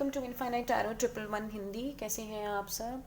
Welcome to infinite tarot 111 Hindi. कैसे हैं आप सब?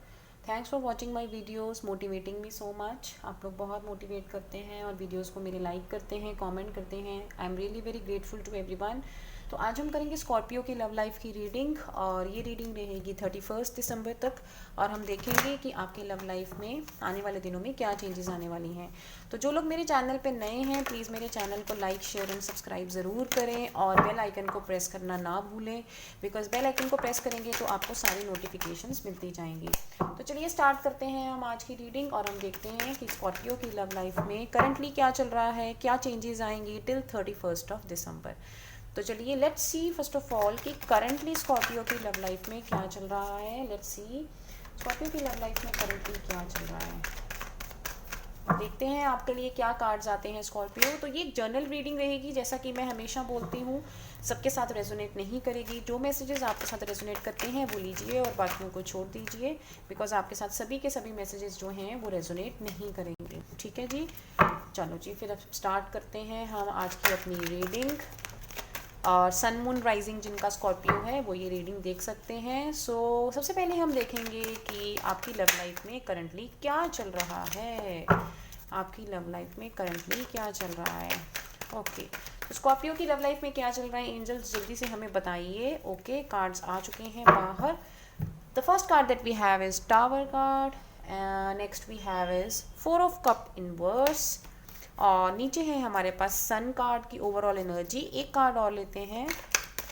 Thanks for watching my videos, motivating me so much. आप लोग बहुत मोटिवेट करते हैं और वीडियोज़ को मेरे लाइक करते हैं, कमेंट करते हैं। I am really very grateful to everyone. तो आज हम करेंगे स्कॉर्पियो की लव लाइफ की रीडिंग, और ये रीडिंग रहेगी 31 दिसंबर तक। और हम देखेंगे कि आपके लव लाइफ में आने वाले दिनों में क्या चेंजेस आने वाली हैं। तो जो लोग मेरे चैनल पे नए हैं, प्लीज़ मेरे चैनल को लाइक, शेयर एंड सब्सक्राइब ज़रूर करें और बेल आइकन को प्रेस करना ना भूलें, बिकॉज बेल आइकन को प्रेस करेंगे तो आपको सारी नोटिफिकेशंस मिलती जाएंगी। तो चलिए स्टार्ट करते हैं हम आज की रीडिंग, और हम देखते हैं कि स्कॉर्पियो की लव लाइफ में करंटली क्या चल रहा है, क्या चेंजेस आएंगी टिल 31 दिसंबर। तो चलिए let's see first of all कि करंटली स्कॉर्पियो की लव लाइफ में क्या चल रहा है। लेट्स सी स्कॉर्पियो की लव लाइफ में करंटली क्या चल रहा है। देखते हैं आपके लिए क्या कार्ड्स आते हैं स्कॉर्पियो। तो ये एक जर्नल रीडिंग रहेगी, जैसा कि मैं हमेशा बोलती हूँ, सबके साथ रेजोनेट नहीं करेगी। जो मैसेजेस आपके साथ रेजोनेट करते हैं वो लीजिए और बाकियों को छोड़ दीजिए, बिकॉज आपके साथ सभी के सभी मैसेजेस जो हैं वो रेजोनेट नहीं करेंगे। ठीक है जी, चलो जी फिर अब स्टार्ट करते हैं हम आज की अपनी रीडिंग। और सन मून राइजिंग जिनका स्कॉर्पियो है वो ये रीडिंग देख सकते हैं। सो सबसे पहले हम देखेंगे कि आपकी लव लाइफ में करंटली क्या चल रहा है। आपकी लव लाइफ में करंटली क्या चल रहा है। ओके, तो स्कॉर्पियो की लव लाइफ में क्या चल रहा है, एंजल्स जल्दी से हमें बताइए। ओके, कार्ड्स आ चुके हैं बाहर। The first card that we have is tower card, next we have is 4 of cup inverse, और नीचे है हमारे पास सन कार्ड की ओवरऑल एनर्जी। एक कार्ड और लेते हैं।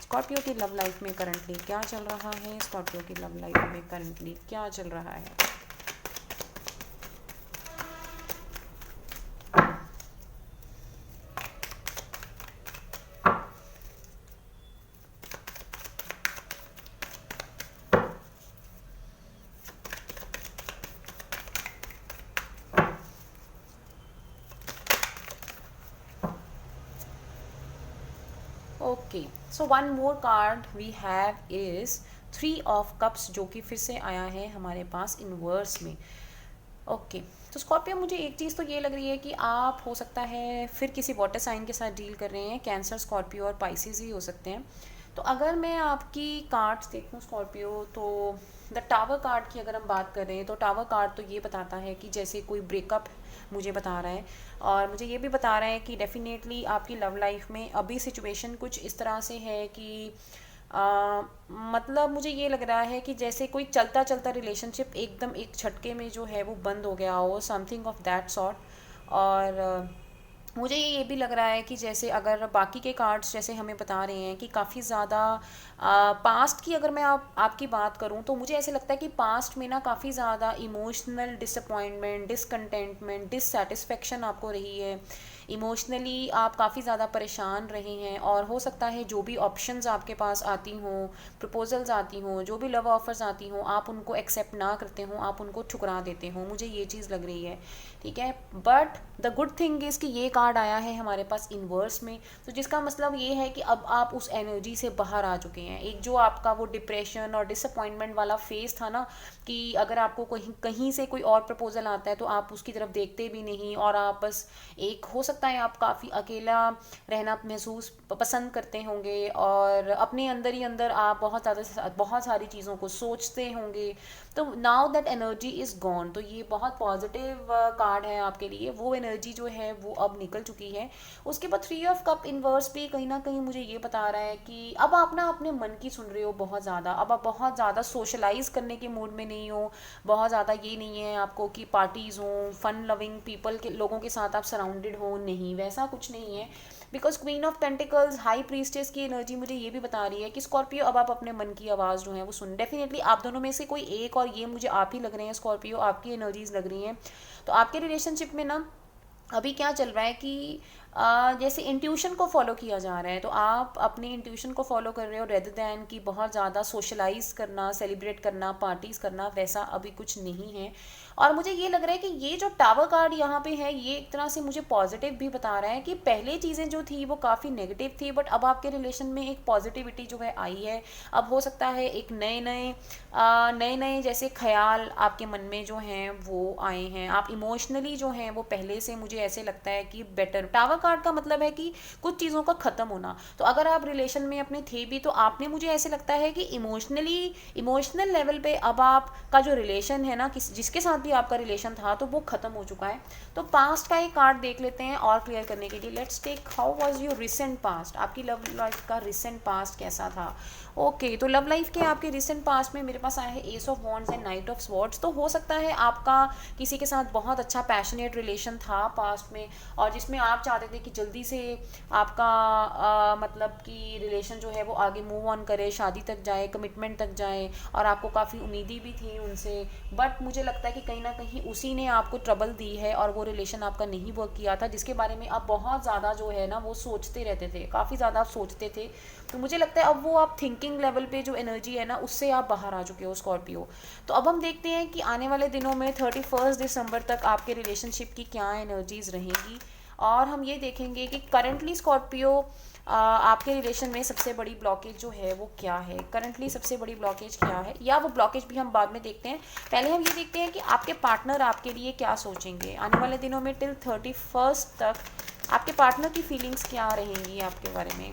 स्कॉर्पियो की लव लाइफ में करंटली क्या चल रहा है। स्कॉर्पियो की लव लाइफ में करंटली क्या चल रहा है। Okay, so one more card we have is 3 of cups, जो कि फिर से आया है हमारे पास इनवर्स में। ओके, तो स्कॉर्पियो मुझे एक चीज़ तो ये लग रही है कि आप हो सकता है फिर किसी वाटर साइन के साथ डील कर रहे हैं। कैंसर, स्कॉर्पियो और पाइसेस ही हो सकते हैं। तो अगर मैं आपकी कार्ड्स देखूं स्कॉर्पियो, तो द टावर कार्ड की अगर हम बात करें तो टावर कार्ड तो ये बताता है कि जैसे कोई ब्रेकअप मुझे बता रहा है, और मुझे ये भी बता रहा है कि डेफिनेटली आपकी लव लाइफ में अभी सिचुएशन कुछ इस तरह से है कि मतलब मुझे ये लग रहा है कि जैसे कोई चलता चलता रिलेशनशिप एकदम एक झटके में जो है वो बंद हो गया हो, समथिंग ऑफ दैट सॉर्ट। और मुझे ये भी लग रहा है कि जैसे अगर बाकी के कार्ड्स जैसे हमें बता रहे हैं कि काफ़ी ज़्यादा पास्ट की अगर मैं आपकी बात करूं, तो मुझे ऐसे लगता है कि पास्ट में ना काफ़ी ज़्यादा इमोशनल डिसअपॉइंटमेंट, डिसकंटेंटमेंट, डिससेटिस्फेक्शन आपको रही है। इमोशनली आप काफ़ी ज़्यादा परेशान रहे हैं, और हो सकता है जो भी ऑप्शंस आपके पास आती हों, प्रपोजल्स आती हों, जो भी लव ऑफर्स आती हों, आप उनको एक्सेप्ट ना करते हों, आप उनको ठुकरा देते हों। मुझे ये चीज़ लग रही है। ठीक है, but the good thing is कि ये कार्ड आया है हमारे पास इनवर्स में, तो जिसका मतलब ये है कि अब आप उस एनर्जी से बाहर आ चुके हैं। एक जो आपका वो डिप्रेशन और डिसअपॉइंटमेंट वाला फेज था ना, कि अगर आपको कहीं कहीं से कोई और प्रपोजल आता है तो आप उसकी तरफ देखते भी नहीं, और आप बस एक हो सकता है आप काफ़ी अकेला रहना महसूस पसंद करते होंगे, और अपने अंदर ही अंदर आप बहुत सारी चीज़ों को सोचते होंगे। तो now that energy is gone. तो ये बहुत पॉजिटिव कार्ड है आपके लिए। वो एनर्जी जो है वो अब निकल चुकी है। उसके बाद 3 ऑफ कप इनवर्स भी कहीं ना कहीं मुझे ये बता रहा है कि अब आप ना अपने मन की सुन रहे हो बहुत ज़्यादा। अब आप बहुत ज़्यादा सोशलाइज करने के मूड में नहीं हो, बहुत ज़्यादा ये नहीं है आपको कि पार्टीज़ हों, फन लविंग पीपल के लोगों के साथ आप सराउंडेड हो, नहीं, वैसा कुछ नहीं है। Because queen of pentacles, high priestess की एनर्जी मुझे ये भी बता रही है कि स्कॉर्पियो अब आप अपने मन की आवाज़ जो है वो सुन। डेफिनेटली आप दोनों में से कोई एक, और ये मुझे आप ही लग रहे हैं स्कॉर्पियो, आपकी एनर्जीज लग रही हैं। तो आपके रिलेशनशिप में ना अभी क्या चल रहा है कि जैसे इंट्यूशन को फॉलो किया जा रहा है, तो आप अपने इंट्यूशन को फॉलो कर रहे हो रेदर दैन कि बहुत ज़्यादा सोशलाइज करना, सेलिब्रेट करना, पार्टीज़ करना, वैसा अभी कुछ नहीं है। और मुझे ये लग रहा है कि ये जो टावर कार्ड यहाँ पे है ये एक तरह से मुझे पॉजिटिव भी बता रहा है कि पहले चीज़ें जो थी वो काफ़ी नेगेटिव थी, बट अब आपके रिलेशन में एक पॉजिटिविटी जो है आई है। अब हो सकता है एक नए नए जैसे ख्याल आपके मन में जो हैं वो आए हैं, आप इमोशनली जो हैं वो पहले से मुझे ऐसे लगता है कि बेटर। टावर कार्ड का मतलब है कि कुछ चीज़ों का ख़त्म होना। तो अगर आप रिलेशन में अपने थे भी तो आपने, मुझे ऐसे लगता है कि इमोशनल लेवल पे अब आपका जो रिलेशन है ना, जिसके साथ भी आपका रिलेशन था तो वो ख़त्म हो चुका है। तो पास्ट का एक कार्ड देख लेते हैं और क्लियर करने के लिए। Let's take how was your recent past, आपकी लव लाइफ का रिसेंट पास्ट कैसा था। ओके तो लव लाइफ के आपके रिसेंट पास्ट में मेरे पास आया है S of wands and night of swords. तो हो सकता है आपका किसी के साथ बहुत अच्छा पैशनेट रिलेशन था पास्ट में, और जिसमें आप चाहते थे कि जल्दी से आपका मतलब कि रिलेशन जो है वो आगे मूव ऑन करे, शादी तक जाए, कमिटमेंट तक जाए, और आपको काफ़ी उम्मीदें भी थी उनसे। बट मुझे लगता है कि कहीं ना कहीं उसी ने आपको ट्रबल दी है और वो रिलेशन आपका नहीं वर्क किया था, जिसके बारे में आप बहुत ज़्यादा जो है ना वो सोचते रहते थे, काफ़ी ज़्यादा आप सोचते थे। तो मुझे लगता है अब वो आप थिंकिंग लेवल पे जो एनर्जी है ना उससे आप बाहर आ चुके हो स्कॉर्पियो। तो अब हम देखते हैं कि आने वाले दिनों में 31 दिसंबर तक आपके रिलेशनशिप की क्या एनर्जीज रहेंगी, और हम ये देखेंगे कि करंटली स्कॉर्पियो आपके रिलेशन में सबसे बड़ी ब्लॉकेज जो है वो क्या है, करंटली सबसे बड़ी ब्लॉकेज क्या है, या वो ब्लॉकेज भी हम बाद में देखते हैं। पहले हम ये देखते हैं कि आपके पार्टनर आपके लिए क्या सोचेंगे आने वाले दिनों में टिल 31 तक। आपके पार्टनर की फीलिंग्स क्या रहेंगी आपके बारे में।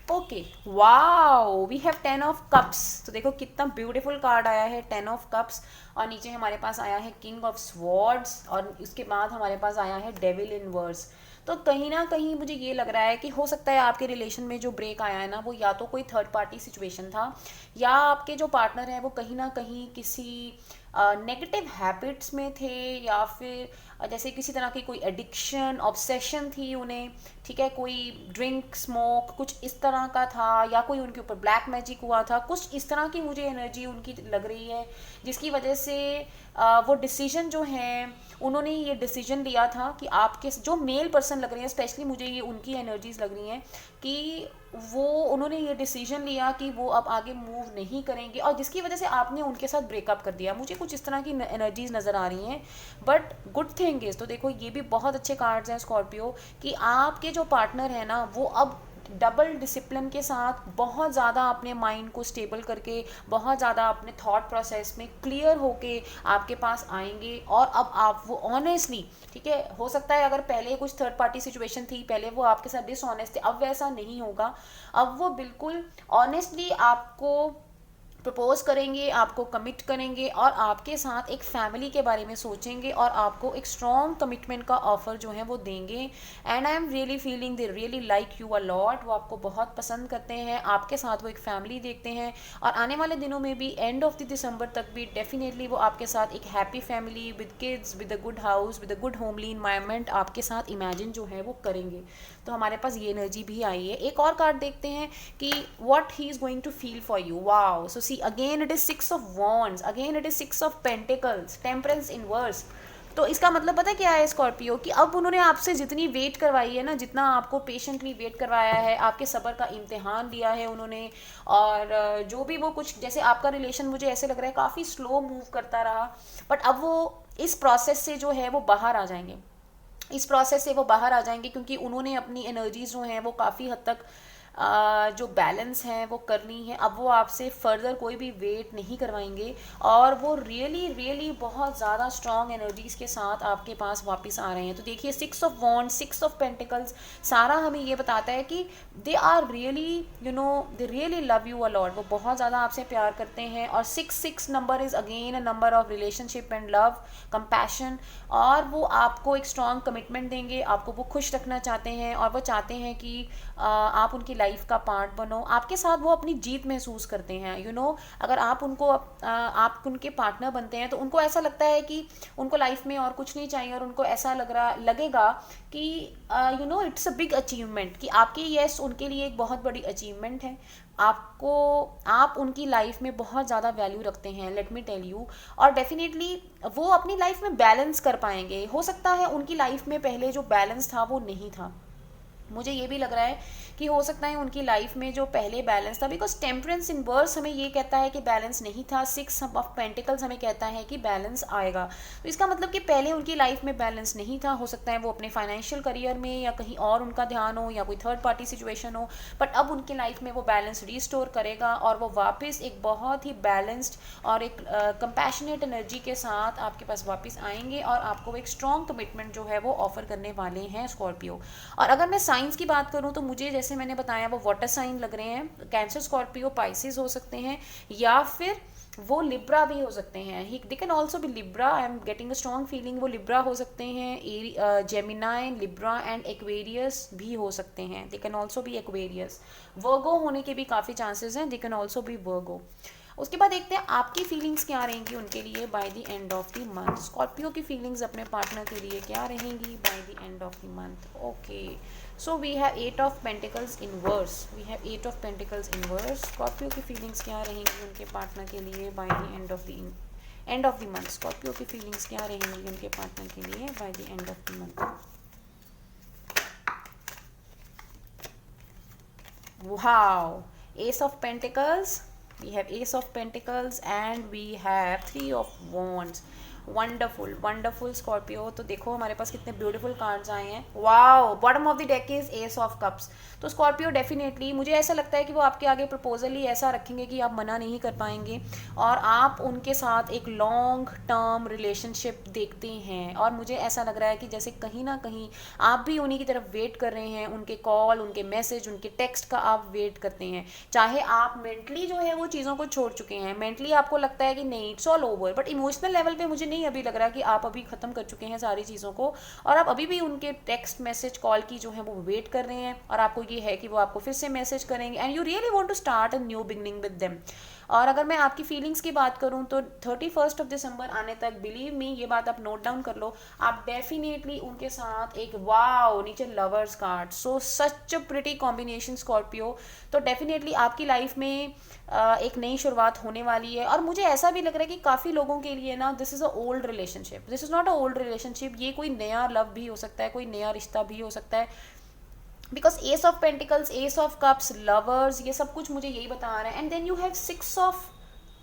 Okay wow, we have 10 of cups. तो देखो कितना ब्यूटीफुल कार्ड आया है, 10 ऑफ कप्स, और नीचे हमारे पास आया है किंग ऑफ स्वॉर्ड्स, और इसके बाद हमारे पास आया है डेविल इन वर्स। तो कहीं ना कहीं मुझे ये लग रहा है कि हो सकता है आपके रिलेशन में जो ब्रेक आया है ना वो या तो कोई थर्ड पार्टी सिचुएशन था, या आपके जो पार्टनर हैं वो कहीं ना कहीं किसी नेगेटिव हैबिट्स में थे, या फिर जैसे किसी तरह की कोई एडिक्शन ऑब्सेशन थी उन्हें, ठीक है, कोई ड्रिंक स्मोक कुछ इस तरह का था, या कोई उनके ऊपर ब्लैक मैजिक हुआ था, कुछ इस तरह की मुझे एनर्जी उनकी लग रही है, जिसकी वजह से वो डिसीजन जो है उन्होंने ये डिसीजन लिया था कि आपके जो मेल पर्सन लग रहे हैं, स्पेशली मुझे ये उनकी एनर्जीज लग रही हैं कि वो उन्होंने ये डिसीजन लिया कि वो अब आगे मूव नहीं करेंगे, और जिसकी वजह से आपने उनके साथ ब्रेकअप कर दिया। मुझे कुछ इस तरह की एनर्जीज नज़र आ रही हैं, बट गुड थिंग इज़, तो देखो ये भी बहुत अच्छे कार्ड्स हैं स्कॉर्पियो, कि आपके जो पार्टनर है ना वो अब डबल डिसिप्लिन के साथ बहुत ज़्यादा अपने माइंड को स्टेबल करके, बहुत ज़्यादा अपने थॉट प्रोसेस में क्लियर होके आपके पास आएंगे, और अब आप वो ऑनेस्टली, ठीक है, हो सकता है अगर पहले कुछ थर्ड पार्टी सिचुएशन थी, पहले वो आपके साथ डिसऑनेस्ट थे, अब वैसा नहीं होगा। अब वो बिल्कुल ऑनेस्टली आपको प्रपोज करेंगे, आपको कमिट करेंगे, और आपके साथ एक फैमिली के बारे में सोचेंगे, और आपको एक स्ट्रॉन्ग कमिटमेंट का ऑफर जो है वो देंगे। And I am really feeling they really like you a lot, वो आपको बहुत पसंद करते हैं, आपके साथ वो एक फैमिली देखते हैं, और आने वाले दिनों में भी एंड ऑफ द दिसंबर तक भी डेफिनेटली वो आपके साथ एक happy family with kids, with a good house, with a good homely environment आपके साथ इमेजिन जो है वो करेंगे। तो हमारे पास ये एनर्जी भी आई है। एक और कार्ड देखते हैं कि what he is going to feel for you. Wow, so see again it is 6 of wands, again it is 6 of pentacles, temperance inverse. तो इसका मतलब पता क्या है स्कॉर्पियो, कि अब उन्होंने आपसे जितनी वेट करवाई है ना, जितना आपको पेशेंटली वेट करवाया है, आपके सब्र का इम्तिहान लिया है उन्होंने, और जो भी वो कुछ, जैसे आपका रिलेशन मुझे ऐसे लग रहा है काफ़ी स्लो मूव करता रहा, बट अब वो इस प्रोसेस से जो है वो बाहर आ जाएंगे, इस प्रोसेस से वो बाहर आ जाएंगे, क्योंकि उन्होंने अपनी एनर्जीज जो हैं वो काफ़ी हद तक जो बैलेंस है वो करनी है। अब वो आपसे फर्दर कोई भी वेट नहीं करवाएंगे, और वो रियली रियली बहुत ज़्यादा स्ट्रॉन्ग एनर्जीज़ के साथ आपके पास वापस आ रहे हैं। तो देखिए 6 ऑफ वॉन्ड, 6 ऑफ पेंटिकल्स सारा हमें ये बताता है कि they are really they really love you a lot, वो बहुत ज़्यादा आपसे प्यार करते हैं। और 6 number is again a number of relationship and love, compassion, और वो आपको एक स्ट्रॉन्ग कमिटमेंट देंगे, आपको वो खुश रखना चाहते हैं, और वो चाहते हैं कि आप उनकी लाइफ का पार्ट बनो, आपके साथ वो अपनी जीत महसूस करते हैं। अगर आप आप उनके पार्टनर बनते हैं तो उनको ऐसा लगता है कि उनको लाइफ में और कुछ नहीं चाहिए, और उनको ऐसा लगेगा कि इट्स अ बिग अचीवमेंट, कि आपके यस उनके लिए एक बहुत बड़ी अचीवमेंट है। आपको आप उनकी लाइफ में बहुत ज़्यादा वैल्यू रखते हैं, लेट मी टेल यू। और डेफिनेटली वो अपनी लाइफ में बैलेंस कर पाएंगे। हो सकता है उनकी लाइफ में पहले जो बैलेंस था वो नहीं था, मुझे ये भी लग रहा है कि हो सकता है उनकी लाइफ में जो पहले बैलेंस था, बिकॉज टेम्परेंस इन वर्स हमें ये कहता है कि बैलेंस नहीं था, 6 ऑफ पेंटिकल्स हमें कहता है कि बैलेंस आएगा। तो इसका मतलब कि पहले उनकी लाइफ में बैलेंस नहीं था। हो सकता है वो अपने फाइनेंशियल करियर में या कहीं और उनका ध्यान हो, या कोई थर्ड पार्टी सिचुएशन हो, बट अब उनकी लाइफ में वो बैलेंस रिस्टोर करेगा और वो वापस एक बहुत ही बैलेंस्ड और एक कंपैशनेट एनर्जी के साथ आपके पास वापस आएंगे, और आपको एक स्ट्रॉन्ग कमिटमेंट जो है वो ऑफर करने वाले हैं स्कॉर्पियो। और अगर मैं साइंस की बात करूं तो मुझे जैसे मैंने बताया वो वाटर साइन लग रहे हैं। कैंसर, स्कॉर्पियो, पाइसिस हो सकते हैं, या फिर वो लिब्रा भी हो सकते हैं। They can also B Libra, I am getting a strong feeling वो लिब्रा हो सकते हैं। जेमिनाई, लिब्रा एंड एक्वेरियस भी हो सकते हैं। They can also be Aquarius. Virgo होने के भी काफ़ी चांसेस हैं, they can also be Virgo. उसके बाद देखते हैं आपकी फीलिंग्स क्या रहेंगी उनके लिए by the end of the month. Scorpio की फीलिंग्स अपने पार्टनर के लिए क्या रहेंगी by the end of the month. Okay, so we have 8 of pentacles inverse, we have 8 of pentacles inverse. Scorpio की फीलिंग्स क्या रहेंगी उनके पार्टनर के लिए by the end of the month. Scorpio की फीलिंग्स क्या रहेंगी उनके पार्टनर के लिए by the end of the month. Wow, Ace of Pentacles, we have Ace of Pentacles and we have 3 of Wands। Wonderful wonderful Scorpio. तो देखो हमारे पास कितने ब्यूटीफुल कार्ड्स आए हैं। Wow, bottom of the deck is S of cups. तो Scorpio definitely मुझे ऐसा लगता है कि वो आपके आगे प्रपोजल ही ऐसा रखेंगे कि आप मना नहीं कर पाएंगे, और आप उनके साथ एक लॉन्ग टर्म रिलेशनशिप देखते हैं। और मुझे ऐसा लग रहा है कि जैसे कहीं ना कहीं आप भी उन्हीं की तरफ वेट कर रहे हैं, उनके कॉल, उनके मैसेज, उनके टेक्स्ट का आप वेट करते हैं। चाहे आप मेंटली जो है वो चीज़ों को छोड़ चुके हैं, मेंटली आपको लगता है कि नहीं it's all over, but emotional level पे मुझे नहीं अभी लग रहा कि आप अभी ख़त्म कर चुके हैं सारी चीज़ों को, और आप अभी भी उनके टेक्स्ट, मैसेज, कॉल की जो है वो वेट कर रहे हैं, और आपको ये है कि वो आपको फिर से मैसेज करेंगे and you really want to start a new beginning with them. और अगर मैं आपकी फीलिंग्स की बात करूं तो 31 ऑफ दिसंबर आने तक, बिलीव मी, ये बात आप नोट डाउन कर लो, आप डेफिनेटली उनके साथ एक वाओ, नीचे lovers card, so such a pretty combination Scorpio. तो डेफिनेटली आपकी लाइफ में एक नई शुरुआत होने वाली है। और मुझे ऐसा भी लग रहा है कि काफ़ी लोगों के लिए ना this is a old relationship, this is not a old relationship, ये कोई नया लव भी हो सकता है, कोई नया रिश्ता भी हो सकता है। Because ace of pentacles, ace of cups, lovers, ये सब कुछ मुझे यही बता रहे हैं। And then you have 6 of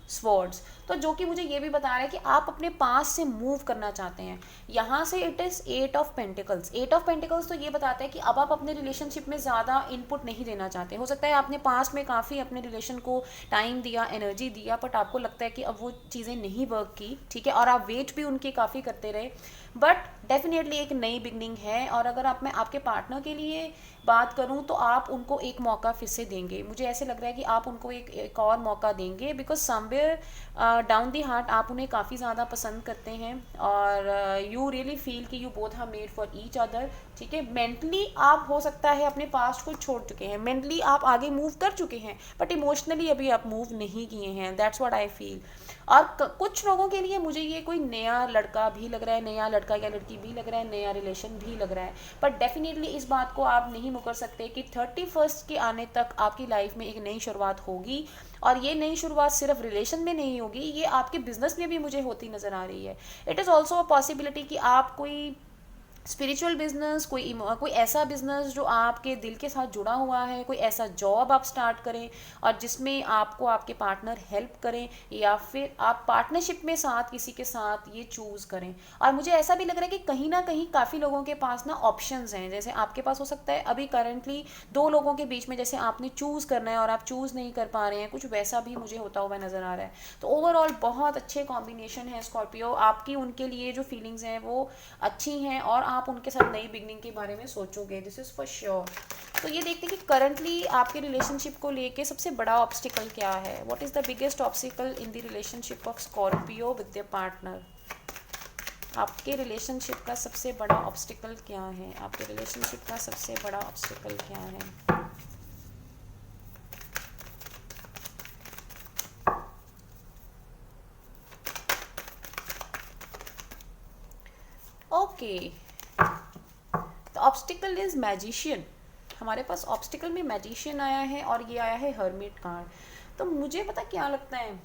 swords, तो जो कि मुझे ये भी बता रहा है कि आप अपने पास से मूव करना चाहते हैं। यहाँ से it is 8 of pentacles. 8 of pentacles तो ये बताता है कि अब आप अपने रिलेशनशिप में ज़्यादा इनपुट नहीं देना चाहते। हो सकता है आपने पास्ट में काफ़ी अपने रिलेशन को टाइम दिया, एनर्जी दिया, बट आपको लगता है कि अब वो चीज़ें नहीं वर्क की, ठीक है, और आप वेट भी उनकी काफ़ी करते रहे, बट डेफिनेटली एक नई बिगनिंग है। और अगर मैं आपके पार्टनर के लिए बात करूं तो आप उनको एक मौका फिर से देंगे। मुझे ऐसे लग रहा है कि आप उनको एक और मौका देंगे, because somewhere down the heart आप उन्हें काफ़ी ज़्यादा पसंद करते हैं, और यू रियली फील कि you both have made for each other, ठीक है। मेंटली आप हो सकता है अपने पास्ट को छोड़ चुके हैं, मेंटली आप आगे मूव कर चुके हैं, बट इमोशनली अभी आप मूव नहीं किए हैं, दैट्स व्हाट आई फील। और कुछ लोगों के लिए मुझे ये कोई नया लड़का भी लग रहा है, नया लड़का या लड़की भी लग रहा है, नया रिलेशन भी लग रहा है, पर डेफिनेटली इस बात को आप नहीं मुकर सकते कि 31 के आने तक आपकी लाइफ में एक नई शुरुआत होगी। और ये नई शुरुआत सिर्फ रिलेशन में नहीं होगी, ये आपके बिजनेस में भी मुझे होती नज़र आ रही है। It is also a possibility कि आप कोई स्पिरिचुअल बिजनेस, कोई ऐसा बिजनेस जो आपके दिल के साथ जुड़ा हुआ है, कोई ऐसा जॉब आप स्टार्ट करें और जिसमें आपको आपके पार्टनर हेल्प करें, या फिर आप पार्टनरशिप में साथ किसी के साथ ये चूज़ करें। और मुझे ऐसा भी लग रहा है कि कहीं ना कहीं काफ़ी लोगों के पास ना ऑप्शंस हैं, जैसे आपके पास हो सकता है अभी करंटली 2 लोगों के बीच में जैसे आपने चूज़ करना है और आप चूज़ नहीं कर पा रहे हैं, कुछ वैसा भी मुझे होता हुआ नज़र आ रहा है। तो ओवरऑल बहुत अच्छे कॉम्बिनेशन है स्कॉर्पियो, आपकी उनके लिए जो फीलिंग्स हैं वो अच्छी हैं, और आप उनके साथ नई बिगनिंग के बारे में सोचोगे, दिस इज़ फॉर श्योर। तो ये देखते हैं कि करंटली आपके रिलेशनशिप को लेके सबसे बड़ा ऑब्स्टिकल क्या है। What is the biggest obstacle in the relationship of Scorpio with your partner. आपके रिलेशनशिप का सबसे बड़ा ऑब्स्टिकल क्या है, आपके रिलेशनशिप का सबसे बड़ा ऑब्स्टिकल क्या है। Okay, the obstacle is magician. हमारे पास ऑब्स्टिकल में मैजिशियन आया है और ये आया है हर्मिट कार्ड। तो मुझे पता क्या लगता है,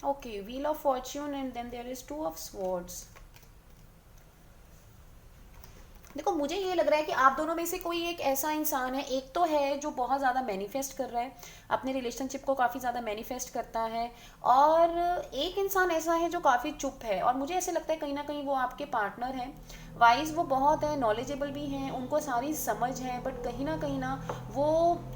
okay, wheel of fortune and then there is two of swords. देखो मुझे ये लग रहा है कि आप दोनों में से कोई एक ऐसा इंसान है, एक तो है जो बहुत ज़्यादा मैनिफेस्ट कर रहा है, अपने रिलेशनशिप को काफ़ी ज़्यादा मैनिफेस्ट करता है, और एक इंसान ऐसा है जो काफ़ी चुप है। और मुझे ऐसे लगता है कहीं ना कहीं वो आपके पार्टनर हैं, वाइज वो बहुत है, नॉलेजेबल भी हैं, उनको सारी समझ है, बट कहीं ना वो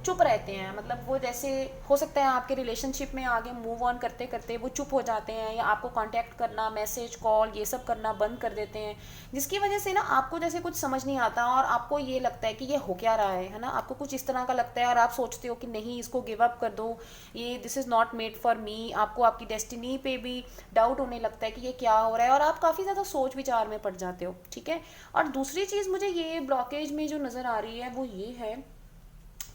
चुप रहते हैं। मतलब वो जैसे हो सकता है आपके रिलेशनशिप में आगे मूव ऑन करते करते वो चुप हो जाते हैं, या आपको कांटेक्ट करना, मैसेज कॉल ये सब करना बंद कर देते हैं, जिसकी वजह से ना आपको जैसे कुछ समझ नहीं आता और आपको ये लगता है कि ये हो क्या रहा है ना, आपको कुछ इस तरह का लगता है और आप सोचते हो कि नहीं इसको गिव अप कर दो, ये this is not made for me. आपको आपकी डेस्टिनी पे भी डाउट होने लगता है कि ये क्या हो रहा है, और आप काफ़ी ज़्यादा सोच विचार में पड़ जाते हो, ठीक है। और दूसरी चीज़ मुझे ये ब्लॉकेज में जो नज़र आ रही है वो ये है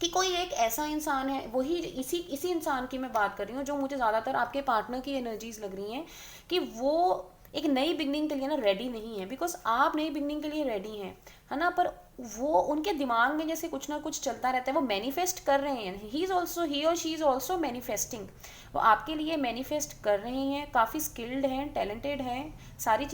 कि कोई एक ऐसा इंसान है, वही इसी इसी इंसान की मैं बात कर रही हूँ जो मुझे ज़्यादातर आपके पार्टनर की एनर्जीज लग रही हैं कि वो एक नई बिगनिंग के लिए ना रेडी नहीं है, बिकॉज आप नई बिगनिंग के लिए रेडी हैं, है ना, पर वो उनके दिमाग में जैसे कुछ ना कुछ चलता रहता है, वो मैनिफेस्ट कर रहे हैं, ही इज़ ऑल्सो, ही और शी इज़ ऑल्सो मैनिफेस्टिंग। वो आपके लिए मैनिफेस्ट कर रहे हैं, काफ़ी स्किल्ड हैं, टैलेंटेड हैं, सारी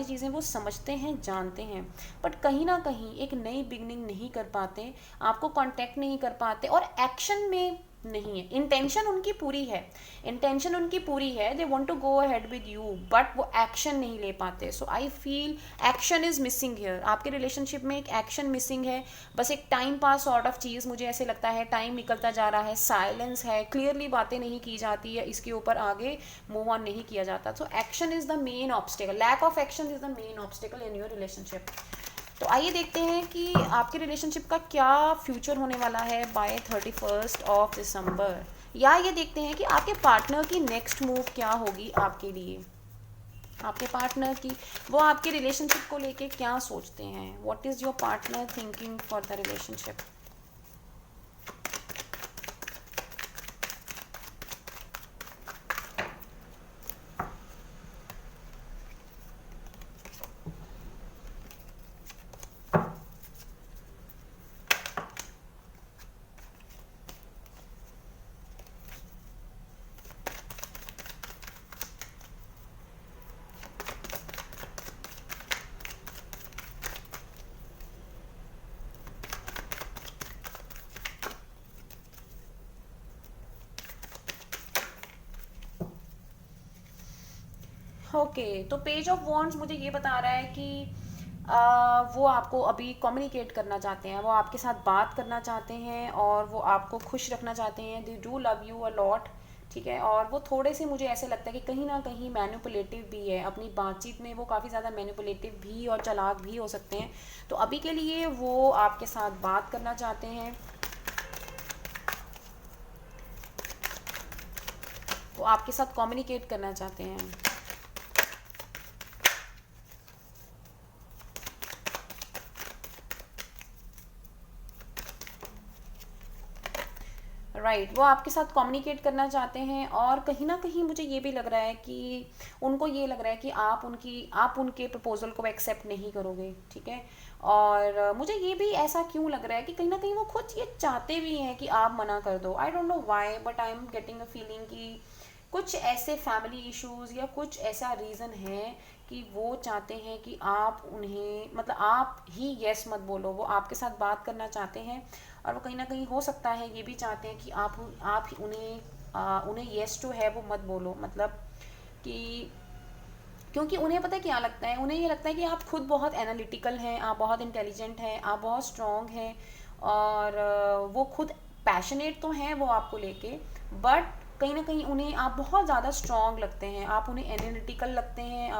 चीज़ें वो समझते हैं, जानते हैं, बट कहीं ना कहीं एक नई बिगनिंग नहीं कर पाते, आपको कांटेक्ट नहीं कर पाते, और एक्शन में नहीं है। इंटेंशन उनकी पूरी है, इंटेंशन उनकी पूरी है, they want to go ahead with you, but वो एक्शन नहीं ले पाते। So I feel action is missing here, आपके रिलेशनशिप में एक एक्शन मिसिंग है। बस एक टाइम पास सॉर्ट ऑफ चीज़ मुझे ऐसे लगता है, टाइम निकलता जा रहा है, साइलेंस है, क्लियरली बातें नहीं की जाती है, इसके ऊपर आगे मूव ऑन नहीं किया जाता। So action is the main obstacle, lack of action is the main obstacle in your relationship. तो आइए देखते हैं कि आपके रिलेशनशिप का क्या फ्यूचर होने वाला है बाय 31 दिसंबर, या ये देखते हैं कि आपके पार्टनर की नेक्स्ट मूव क्या होगी आपके लिए, आपके पार्टनर की, वो आपके रिलेशनशिप को लेके क्या सोचते हैं, what is your partner thinking for the relationship. Okay, तो पेज ऑफ वॉन्ड्स मुझे ये बता रहा है कि वो आपको अभी कम्युनिकेट करना चाहते हैं, वो आपके साथ बात करना चाहते हैं, और वो आपको खुश रखना चाहते हैं, they do love you a lot, ठीक है। और वो थोड़े से मुझे ऐसे लगता है कि कहीं ना कहीं मैनिपुलेटिव भी है, अपनी बातचीत में वो काफ़ी ज़्यादा मैनिपुलेटिव भी और चालाक भी हो सकते हैं। तो अभी के लिए वो आपके साथ बात करना चाहते हैं, वो आपके साथ कम्युनिकेट करना चाहते हैं। राइट, वो आपके साथ कम्युनिकेट करना चाहते हैं, और कहीं ना कहीं मुझे ये भी लग रहा है कि उनको ये लग रहा है कि आप उनके प्रपोजल को एक्सेप्ट नहीं करोगे, ठीक है। और मुझे ये भी ऐसा क्यों लग रहा है कि कहीं ना कहीं वो खुद ये चाहते भी हैं कि आप मना कर दो, I don't know why, but I am getting a feeling कि कुछ ऐसे फैमिली इश्यूज या कुछ ऐसा रीज़न है कि वो चाहते हैं कि आप उन्हें, मतलब आप ही यस मत बोलो, वो आपके साथ बात करना चाहते हैं, और वो कहीं ना कहीं हो सकता है ये भी चाहते हैं कि आप उन्हें येस टू है वो मत बोलो, मतलब कि क्योंकि उन्हें पता है क्या लगता है, उन्हें ये लगता है कि आप खुद बहुत एनालिटिकल हैं, आप बहुत इंटेलिजेंट हैं, आप बहुत स्ट्रॉन्ग हैं, और वो खुद पैशनेट तो हैं वो आपको लेके, बट कहीं ना कहीं उन्हें आप बहुत ज़्यादा स्ट्रॉन्ग लगते हैं, आप उन्हें एनालिटिकल लगते हैं,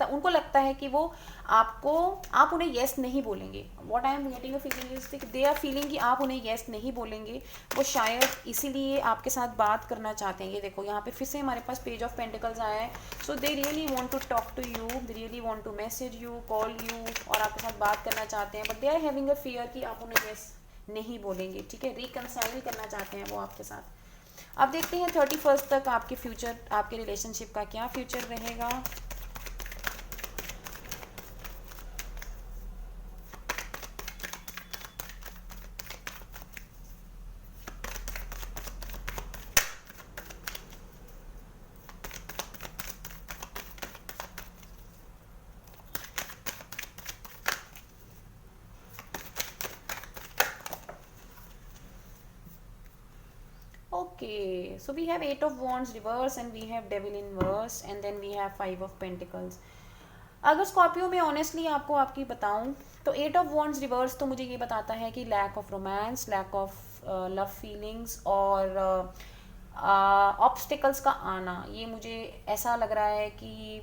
उनको लगता है कि वो आप उन्हें येस नहीं बोलेंगे। What I am getting a feeling is they are feeling कि आप उन्हें येस नहीं बोलेंगे, वो शायद इसीलिए आपके साथ बात करना चाहते हैं। ये देखो यहाँ पे फिर से हमारे पास पेज ऑफ पेंटिकल्स आया है, so they really want to talk to you, they really want to message you, call you, और आपके साथ बात करना चाहते हैं, but they are having a fear कि आप उन्हें येस नहीं बोलेंगे, ठीक है। रिकंसाइल करना चाहते हैं वो आपके साथ। अब देखते हैं 31 तक आपके रिलेशनशिप का क्या फ्यूचर रहेगा। Okay, so we have Eight of Wands reverse and we have Devil inverse and then we have Five of Pentacles. अगर स्कॉर्पियो में ऑनेस्टली आपको आपकी बताऊं तो एट ऑफ वॉन्ड्स रिवर्स तो मुझे ये बताता है कि lack of romance, lack of love feelings और ऑब्स्टिकल्स का आना, ये मुझे ऐसा लग रहा है कि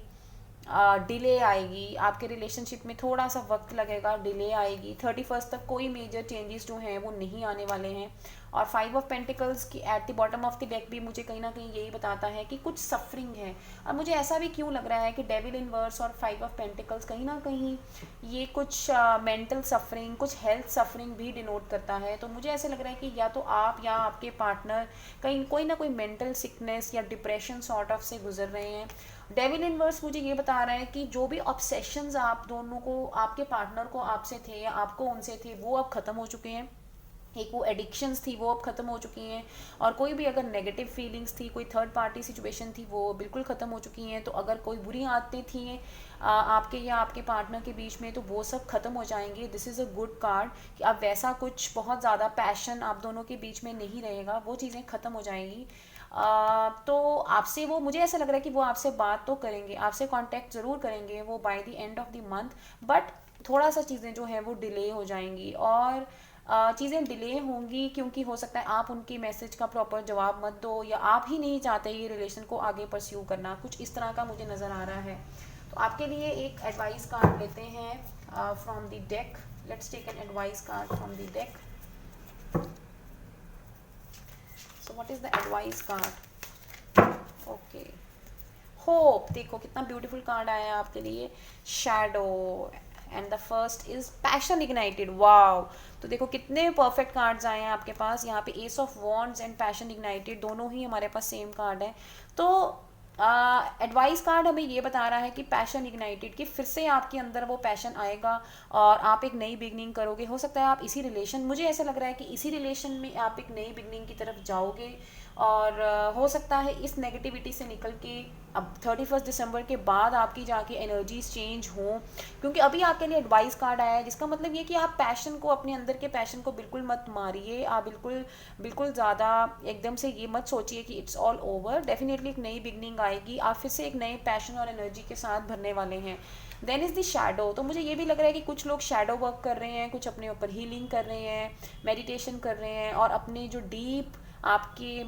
डिले आएगी आपके रिलेशनशिप में, थोड़ा सा वक्त लगेगा, डिले आएगी 31 तक कोई मेजर चेंजेस जो हैं वो नहीं आने वाले हैं। और फाइव ऑफ पेंटिकल्स की eight the bottom of the deck भी मुझे कहीं ना कहीं यही बताता है कि कुछ सफरिंग है। और मुझे ऐसा भी क्यों लग रहा है कि डेविल इनवर्स और फाइव ऑफ पेंटिकल्स कहीं ना कहीं ये कुछ मेंटल सफरिंग, कुछ हेल्थ सफरिंग भी डिनोट करता है। तो मुझे ऐसे लग रहा है कि या तो आप या आपके पार्टनर कहीं कोई ना कोई मेंटल सिकनेस या डिप्रेशन सॉर्ट ऑफ से गुजर रहे हैं। डेविल इनवर्स मुझे ये बता रहा है कि जो भी ऑब्सेशंस आप दोनों को, आपके पार्टनर को आपसे थे या आपको उनसे थे, वो अब ख़त्म हो चुके हैं। एक वो एडिक्शंस थी वो अब ख़त्म हो चुकी हैं। और कोई भी अगर नेगेटिव फीलिंग्स थी, कोई थर्ड पार्टी सिचुएशन थी, वो बिल्कुल ख़त्म हो चुकी हैं। तो अगर कोई बुरी आदतें थी आपके या आपके पार्टनर के बीच में, तो वो सब ख़त्म हो जाएंगी। This is a good card कि अब वैसा कुछ बहुत ज़्यादा पैशन आप दोनों के बीच में नहीं रहेगा, वो चीज़ें ख़त्म हो जाएंगी। तो आपसे वो, मुझे ऐसा लग रहा है कि वो आपसे बात तो करेंगे, आपसे कांटेक्ट ज़रूर करेंगे वो bye the end of the month, but थोड़ा सा चीज़ें जो है वो डिले हो जाएंगी। और चीज़ें डिले होंगी क्योंकि हो सकता है आप उनकी मैसेज का प्रॉपर जवाब मत दो, या आप ही नहीं चाहते ये रिलेशन को आगे परस्यू करना, कुछ इस तरह का मुझे नज़र आ रहा है। तो आपके लिए एक एडवाइस कार्ड लेते हैं from the deck. Let's take an advice card from the deck. So what is the advice card? Okay, hope. देखो कितना ब्यूटीफुल कार्ड आया है आपके लिए, shadow and the first is passion ignited. Wow, तो देखो कितने परफेक्ट कार्ड्स आए हैं आपके पास। यहाँ पे S of wands and passion ignited दोनों ही हमारे पास सेम कार्ड है। तो एडवाइस कार्ड हमें ये बता रहा है कि पैशन इग्नाइटेड, कि फिर से आपके अंदर वो पैशन आएगा और आप एक नई बिगनिंग करोगे। हो सकता है आप इसी रिलेशन, मुझे ऐसा लग रहा है कि इसी रिलेशन में आप एक नई बिगनिंग की तरफ जाओगे। और हो सकता है इस नेगेटिविटी से निकल के अब 31 दिसंबर के बाद आपकी जाके एनर्जीज चेंज हों, क्योंकि अभी आपके लिए एडवाइस कार्ड आया है, जिसका मतलब ये कि आप पैशन को, अपने अंदर के पैशन को बिल्कुल मत मारिए। आप बिल्कुल बिल्कुल ज़्यादा एकदम से ये मत सोचिए कि इट्स ऑल ओवर। डेफिनेटली एक नई बिगनिंग आएगी, आप फिर से एक नए पैशन और एनर्जी के साथ भरने वाले हैं। Then is the shadow. तो मुझे ये भी लग रहा है कि कुछ लोग शैडो वर्क कर रहे हैं, कुछ अपने ऊपर हीलिंग कर रहे हैं, मेडिटेशन कर रहे हैं, और अपने जो डीप आपके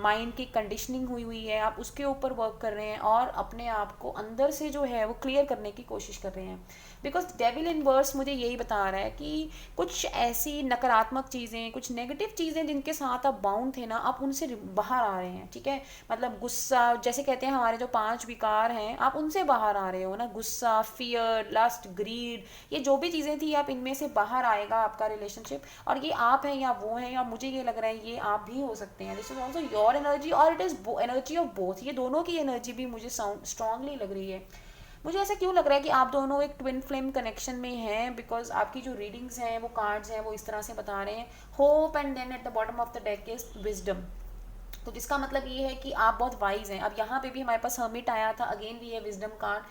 माइंड की कंडीशनिंग हुई हुई है, आप उसके ऊपर वर्क कर रहे हैं और अपने आप को अंदर से जो है वो क्लियर करने की कोशिश कर रहे हैं। बिकॉज डेविल इनवर्स मुझे यही बता रहा है कि कुछ ऐसी नकारात्मक चीज़ें, कुछ नेगेटिव चीज़ें जिनके साथ आप बाउंड थे ना, आप उनसे बाहर आ रहे हैं। ठीक है, मतलब गुस्सा, जैसे कहते हैं हमारे जो 5 विकार हैं, आप उनसे बाहर आ रहे हो ना। गुस्सा, फियर, लस्ट, ग्रीड, ये जो भी चीज़ें थी, आप इनमें से बाहर आएगा आपका रिलेशनशिप। और ये आप हैं या वो हैं, या मुझे ये लग रहा है ये आप भी हो सकते हैं। This is also your energy और it is energy of both. ये दोनों की एनर्जी भी मुझे साउंड स्ट्रांगली लग रही है। मुझे ऐसा क्यों लग रहा है कि आप दोनों एक ट्विन फ्लेम कनेक्शन में हैं, बिकॉज आपकी जो रीडिंग्स हैं, वो कार्ड्स हैं, वो इस तरह से बता रहे हैं, hope and then at the bottom of the deck is wisdom. तो जिसका मतलब ये है कि आप बहुत वाइज हैं। अब यहाँ पे भी हमारे पास हर्मिट आया था, अगेन भी है विजडम कार्ड,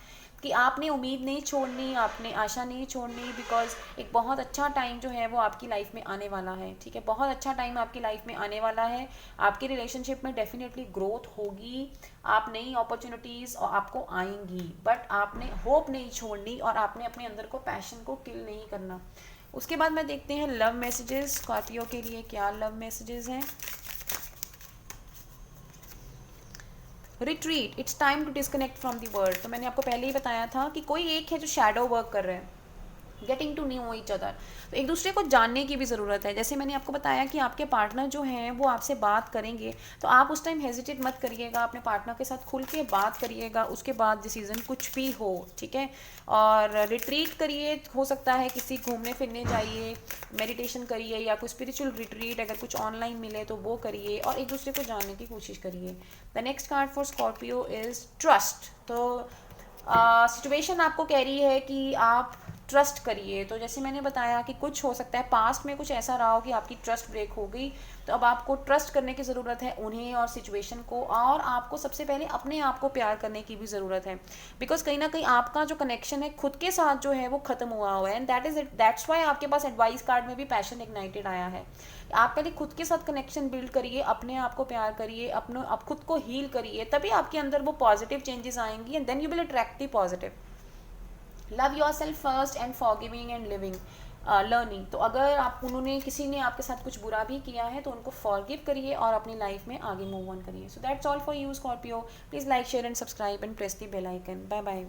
कि आपने उम्मीद नहीं छोड़नी, आपने आशा नहीं छोड़नी, बिकॉज एक बहुत अच्छा टाइम जो है वो आपकी लाइफ में आने वाला है। ठीक है, बहुत अच्छा टाइम आपकी लाइफ में आने वाला है। आपके रिलेशनशिप में डेफिनेटली ग्रोथ होगी, आप नई अपॉर्चुनिटीज़ और आपको आएंगी, बट आपने होप नहीं छोड़नी और आपने अपने अंदर को, पैशन को किल नहीं करना। उसके बाद में देखते हैं लव मैसेजेस स्कॉर्पियो के लिए, क्या लव मैसेजेस हैं। Retreat, it's time to disconnect from the world. तो मैंने आपको पहले ही बताया था कि कोई एक है जो शैडो वर्क कर रहे हैं, getting to know each other. तो एक दूसरे को जानने की भी ज़रूरत है। जैसे मैंने आपको बताया कि आपके पार्टनर जो हैं वो आपसे बात करेंगे, तो आप उस टाइम हेजिटेट मत करिएगा, अपने पार्टनर के साथ खुल के बात करिएगा, उसके बाद डिसीजन कुछ भी हो। ठीक है, और रिट्रीट करिए, हो सकता है किसी घूमने फिरने जाइए, मेडिटेशन करिए, या कोई स्पिरिचुअल रिट्रीट अगर कुछ ऑनलाइन मिले तो वो करिए, और एक दूसरे को जानने की कोशिश करिए। The next card for Scorpio is trust. तो सिचुएशन आपको कह रही है कि आप ट्रस्ट करिए। तो जैसे मैंने बताया कि कुछ हो सकता है पास्ट में कुछ ऐसा रहा हो कि आपकी ट्रस्ट ब्रेक हो गई, तो अब आपको ट्रस्ट करने की ज़रूरत है उन्हें और सिचुएशन को, और आपको सबसे पहले अपने आप को प्यार करने की भी ज़रूरत है। बिकॉज कहीं ना कहीं आपका जो कनेक्शन है खुद के साथ जो है वो ख़त्म हुआ है, एंड दैट्स वाई आपके पास एडवाइस कार्ड में भी पैशन इग्नाइटेड आया है। आप पहले खुद के साथ कनेक्शन बिल्ड करिए, अपने आप को प्यार करिए, अपने आप खुद को हील करिए, तभी आपके अंदर वो पॉजिटिव चेंजेस आएंगी, and then you will attract the positive. Love yourself first and forgiving and living learning. तो अगर आप उन्होंने किसी ने आपके साथ कुछ बुरा भी किया है तो उनको फॉरगिव करिए और अपनी लाइफ में आगे मूव ऑन करिए। So that's all for you Scorpio. Please like share and subscribe and press the bell icon. Bye bye.